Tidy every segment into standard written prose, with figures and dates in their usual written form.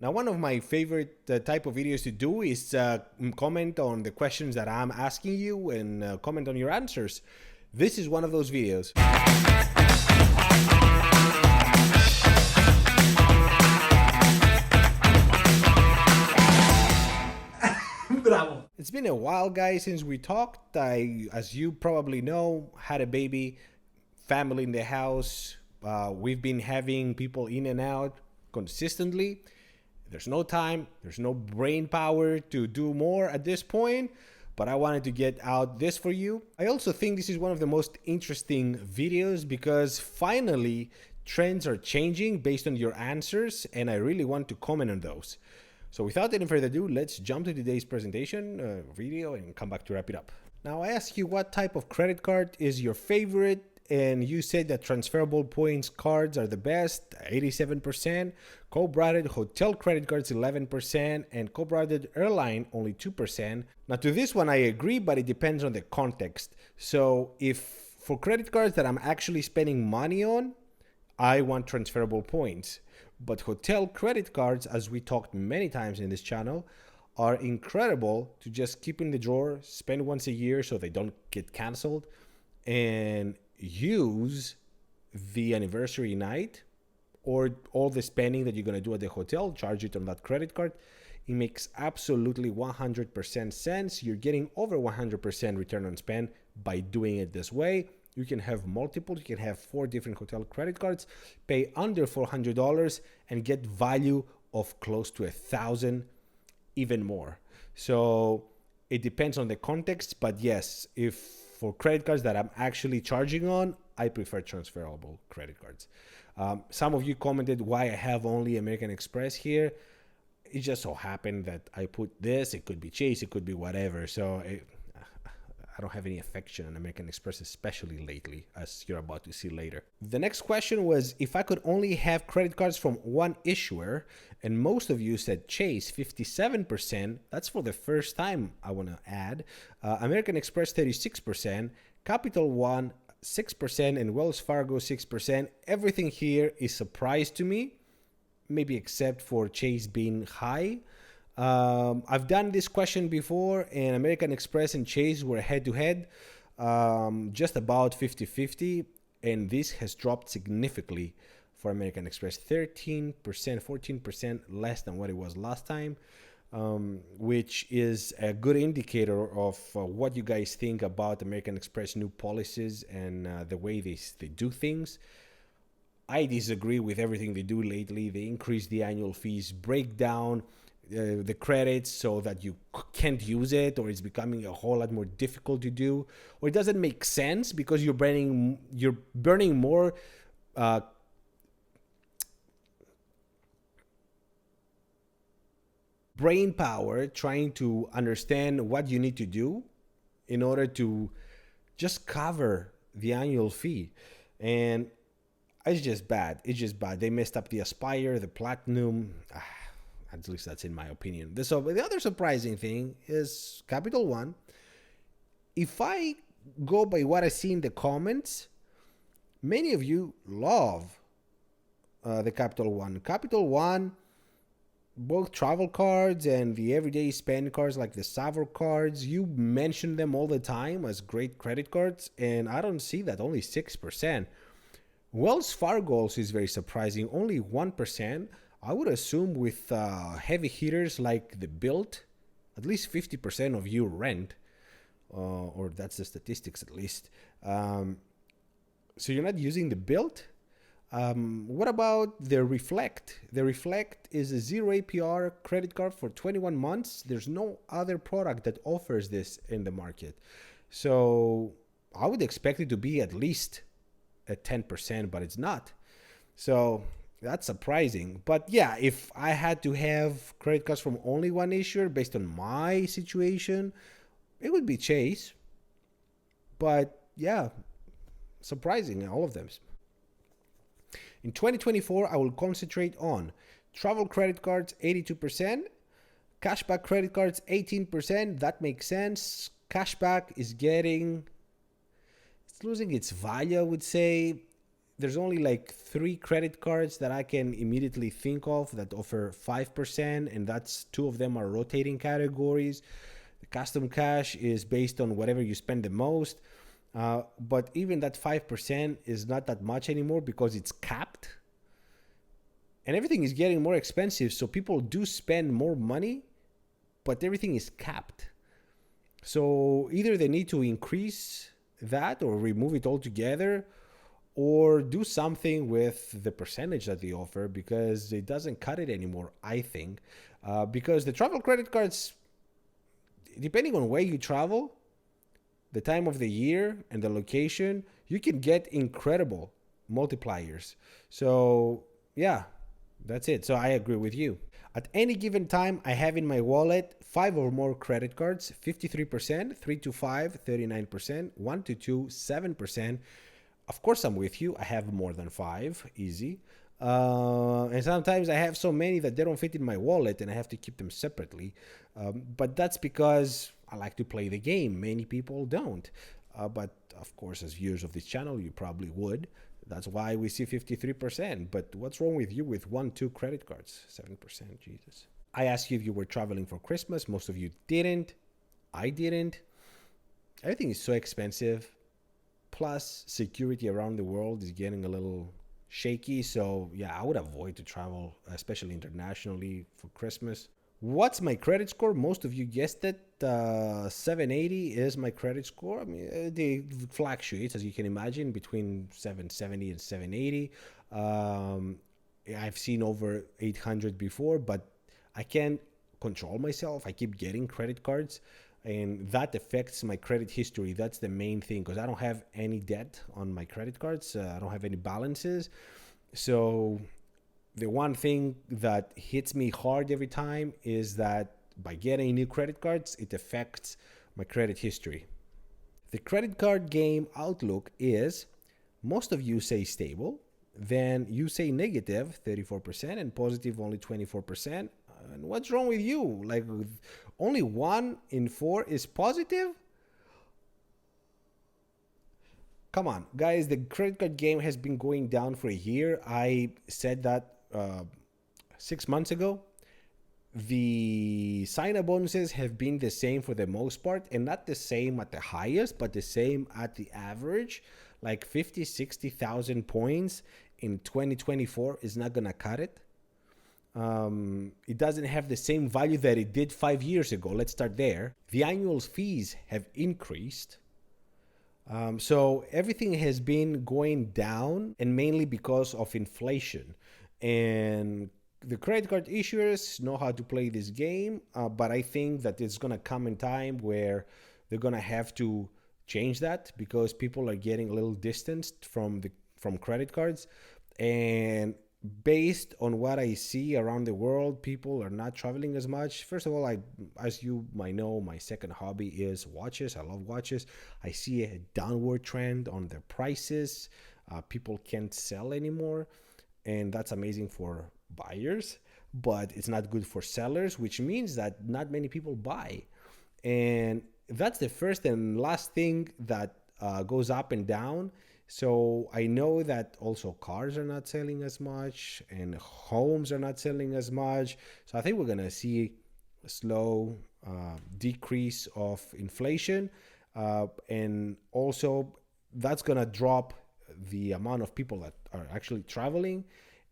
Now, one of my favorite type of videos to do is comment on the questions that I'm asking you and comment on your answers. This is one of those videos. Bravo. It's been a while, guys, since we talked. I, as you probably know, had a baby, family in the house. We've been having people in and out consistently. There's no time, there's no brain power to do more at this point, but I wanted to get out this for you. I also think this is one of the most interesting videos because finally trends are changing based on your answers, and I really want to comment on those. So without any further ado, let's jump to today's presentation video and come back to wrap it up. Now, I asked you what type of credit card is your favorite, and you said that transferable points cards are the best, 87%, co-branded hotel credit cards 11%, and co-branded airline only 2%. Now, to this one I agree, but it depends on the context. So if for credit cards that I'm actually spending money on, I want transferable points. But hotel credit cards, as we talked many times in this channel, are incredible to just keep in the drawer, spend once a year so they don't get canceled, and use the anniversary night or all the spending that you're going to do at the hotel, charge it on that credit card. It makes absolutely 100% sense. You're getting over 100% return on spend by doing it this way. You can have multiple, you can have 4 different hotel credit cards, pay under $400 and get value of close to $1,000, even more. So it depends on the context, but yes, if for credit cards that I'm actually charging on, I prefer transferable credit cards. Some of you commented why I have only American Express here. It just so happened that I put this, it could be Chase, it could be whatever. So I don't have any affection on American Express, especially lately, as you're about to see later. The next question was if I could only have credit cards from one issuer, and most of you said Chase, 57%. That's for the first time, I want to add. American Express, 36%. Capital One, 6%, and Wells Fargo, 6%. Everything here is surprise to me, maybe except for Chase being high. I've done this question before, and American Express and Chase were head-to-head, just about 50-50, and this has dropped significantly for American Express, 13%, 14% less than what it was last time, which is a good indicator of what you guys think about American Express new policies and the way they do things. I disagree with everything they do lately. They increase the annual fees, break down the credits so that you can't use it, or it's becoming a whole lot more difficult to do, or it doesn't make sense because you're burning more brain power trying to understand what you need to do in order to just cover the annual fee. And it's just bad. It's just bad. They messed up the Aspire, the Platinum. At least that's in my opinion. The other surprising thing is Capital One. If I go by what I see in the comments, many of you love the Capital One. Capital One, both travel cards and the everyday spend cards like the Savor cards, you mention them all the time as great credit cards, and I don't see that, only 6%. Wells Fargo also is very surprising, only 1%. I would assume with heavy hitters like the Built, at least 50% of you rent, or that's the statistics at least. So you're not using the Built? What about the Reflect? The Reflect is a 0 APR credit card for 21 months. There's no other product that offers this in the market. So I would expect it to be at least at 10%, but it's not. So that's surprising. But yeah, if I had to have credit cards from only one issuer based on my situation, it would be Chase. But yeah, surprising, all of them. In 2024, I will concentrate on travel credit cards, 82%, cashback credit cards, 18%. That makes sense. Cashback is losing its value, I would say. there's only like 3 credit cards that I can immediately think of that offer 5%, and that's two of them are rotating categories. The custom cash is based on whatever you spend the most. But even that 5% is not that much anymore because it's capped. And everything is getting more expensive. So people do spend more money, but everything is capped. So either they need to increase that or remove it altogether, or do something with the percentage that they offer, because it doesn't cut it anymore, I think. Because the travel credit cards, depending on where you travel, the time of the year, and the location, you can get incredible multipliers. So, yeah, that's it. So, I agree with you. At any given time, I have in my wallet 5 or more credit cards: 53%, 3 to 5, 39%, 1 to 2, 7%. Of course, I'm with you. I have more than 5, easy. And sometimes I have so many that they don't fit in my wallet and I have to keep them separately. But that's because I like to play the game. Many people don't. But of course, as viewers of this channel, you probably would. That's why we see 53%. But what's wrong with you with 1, 2 credit cards? 7%, Jesus. I asked you if you were traveling for Christmas. Most of you didn't. I didn't. Everything is so expensive. Plus, security around the world is getting a little shaky. So, yeah, I would avoid to travel, especially internationally, for Christmas. What's my credit score? Most of you guessed it. 780 is my credit score. I mean, it fluctuates, as you can imagine, between 770 and 780. I've seen over 800 before, but I can't control myself. I keep getting credit cards, and that affects my credit history. That's the main thing, because I don't have any debt on my credit cards. I don't have any balances. So the one thing that hits me hard every time is that by getting new credit cards, it affects my credit history. The credit card game outlook is: most of you say stable, then you say negative 34%, and positive only 24%. And what's wrong with you? Like, only 1 in 4 is positive? Come on, guys, the credit card game has been going down for a year. I said that 6 months ago. The sign-up bonuses have been the same for the most part, and not the same at the highest, but the same at the average. Like 50, 60,000 points in 2024 is not gonna cut it. It doesn't have the same value that it did 5 years ago. Let's start there. The annual fees have increased. So everything has been going down, and mainly because of inflation. And the credit card issuers know how to play this game, but I think that it's going to come in time where they're going to have to change that, because people are getting a little distanced from credit cards. And based on what I see around the world, people are not traveling as much. First of all, as you might know, my second hobby is watches. I love watches. I see a downward trend on their prices. People can't sell anymore, and that's amazing for buyers, but it's not good for sellers, which means that not many people buy. And that's the first and last thing that goes up and down. So I know that also cars are not selling as much, and homes are not selling as much. So I think we're going to see a slow decrease of inflation. And also that's going to drop the amount of people that are actually traveling.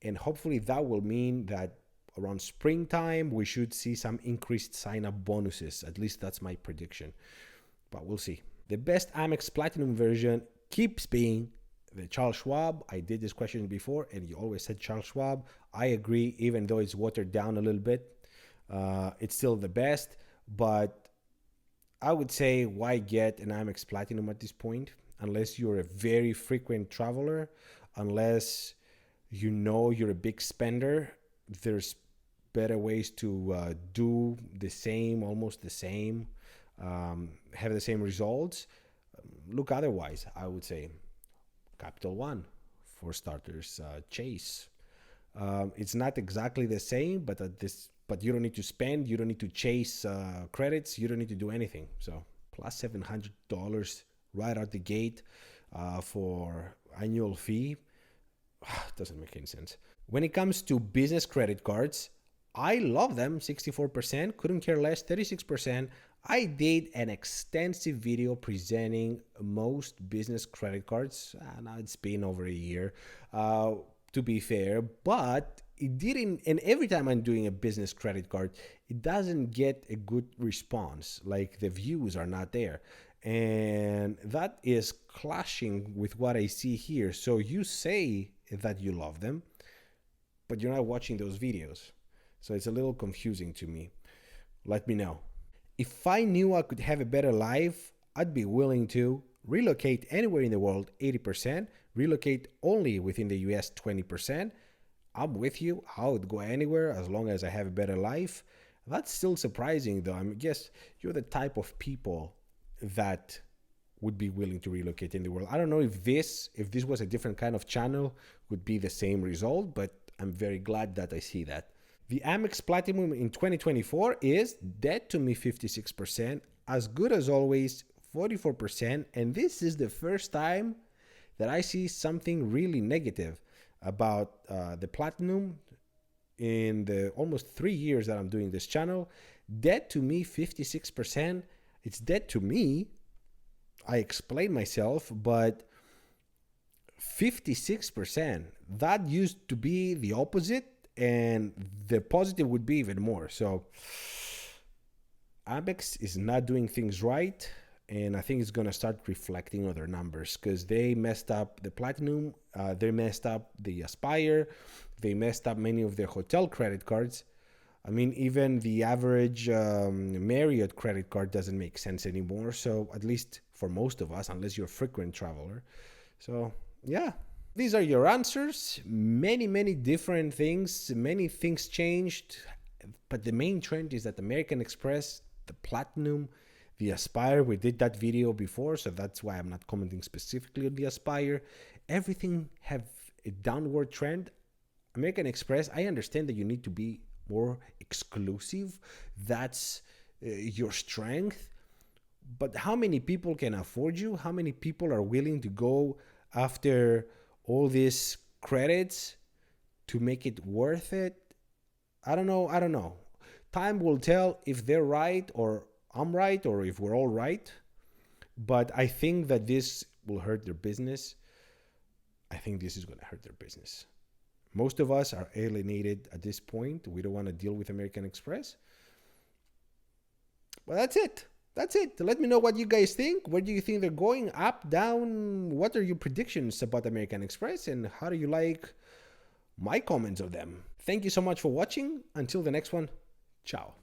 And hopefully that will mean that around springtime, we should see some increased sign-up bonuses. At least that's my prediction. But we'll see. The best Amex Platinum version keeps being the Charles Schwab. I did this question before, and you always said Charles Schwab. I agree, even though it's watered down a little bit. It's still the best, but I would say, why get an Amex Platinum at this point? Unless you're a very frequent traveler, unless you know you're a big spender, there's better ways to do the same, almost the same, have the same results. Look otherwise, I would say Capital One, for starters, Chase. It's not exactly the same, but you don't need to spend, you don't need to chase credits, you don't need to do anything. So plus $700 right out the gate for annual fee. Doesn't make any sense. When it comes to business credit cards, I love them, 64%, couldn't care less, 36%. I did an extensive video presenting most business credit cards. Now it's been over a year, to be fair, but it didn't. And every time I'm doing a business credit card, it doesn't get a good response. Like the views are not there. And that is clashing with what I see here. So you say that you love them, but you're not watching those videos. So it's a little confusing to me. Let me know. If I knew I could have a better life, I'd be willing to relocate anywhere in the world, 80%, relocate only within the US, 20%. I'm with you. I would go anywhere as long as I have a better life. That's still surprising though. I guess you're the type of people that would be willing to relocate in the world. I don't know if this was a different kind of channel, would be the same result, but I'm very glad that I see that. The Amex Platinum in 2024 is dead to me 56%, as good as always 44%, and this is the first time that I see something really negative about the Platinum in the almost 3 years that I'm doing this channel. Dead to me 56%. It's dead to me. I explained myself, but 56%, that used to be the opposite, and the positive would be even more. So Amex is not doing things right, and I think it's going to start reflecting on their numbers because they messed up the Platinum, they messed up the Aspire, they messed up many of their hotel credit cards. I mean, even the average Marriott credit card doesn't make sense anymore. So at least for most of us, unless you're a frequent traveler. So yeah, these are your answers. Many different things. Many things changed. But the main trend is that American Express, the Platinum, the Aspire, we did that video before. So that's why I'm not commenting specifically on the Aspire. Everything have a downward trend. American Express, I understand that you need to be more exclusive. That's your strength. But how many people can afford you? How many people are willing to go after all these credits to make it worth it? I don't know. Time will tell if they're right or I'm right or if we're all right. But I think that this will hurt their business. I think this is going to hurt their business. Most of us are alienated at this point. We don't want to deal with American Express. But that's it. That's it. Let me know what you guys think. Where do you think they're going? Up, down? What are your predictions about American Express? And how do you like my comments of them? Thank you so much for watching. Until the next one, ciao.